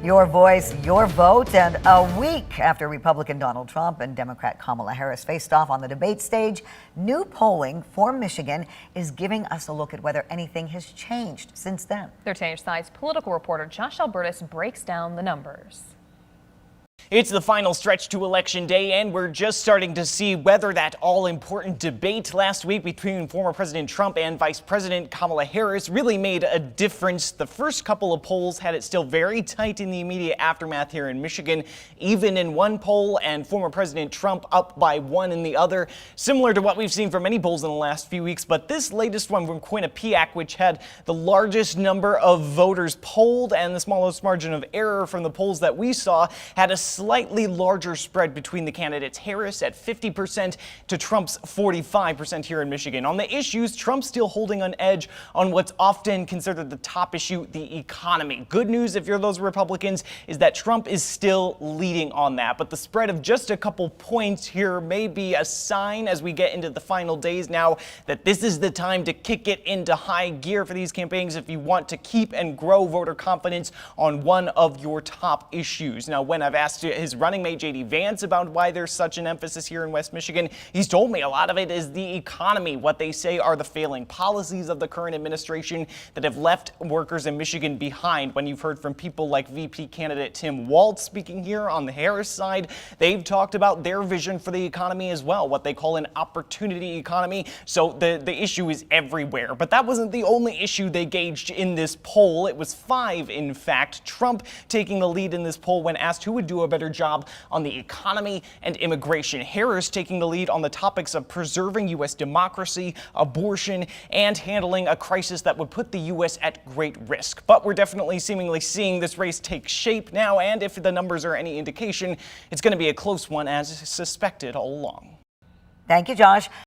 Your voice, your vote. And a week after Republican Donald Trump and Democrat Kamala Harris faced off on the debate stage, new polling for Michigan is giving us a look at whether anything has changed since then. 13 Side's political reporter Josh Albertus breaks down the numbers. It's the final stretch to Election Day, and we're just starting to see whether that all-important debate last week between former President Trump and Vice President Kamala Harris really made a difference. The first couple of polls had it still very tight in the immediate aftermath here in Michigan, even in one poll, and former President Trump up by one in the other, similar to what we've seen from many polls in the last few weeks. But this latest one from Quinnipiac, which had the largest number of voters polled and the smallest margin of error from the polls that we saw, had a slightly larger spread between the candidates. Harris at 50% to Trump's 45% here in Michigan. On the issues, Trump's still holding an edge on what's often considered the top issue, the economy. Good news, if you're those Republicans, is that Trump is still leading on that. But the spread of just a couple points here may be a sign as we get into the final days now that this is the time to kick it into high gear for these campaigns if you want to keep and grow voter confidence on one of your top issues. Now, when I've asked his running mate J.D. Vance about why there's such an emphasis here in West Michigan, he's told me a lot of it is the economy, what they say are the failing policies of the current administration that have left workers in Michigan behind. When you've heard from people like VP candidate Tim Walz speaking here on the Harris side, they've talked about their vision for the economy as well, what they call an opportunity economy. So the issue is everywhere. But that wasn't the only issue they gauged in this poll. It was 5, in fact. Trump taking the lead in this poll when asked who would do a better job on the economy and immigration. Harris taking the lead on the topics of preserving U.S. democracy, abortion, and handling a crisis that would put the U.S. at great risk. But we're definitely seemingly seeing this race take shape now, and if the numbers are any indication, it's going to be a close one as suspected all along. Thank you, Josh.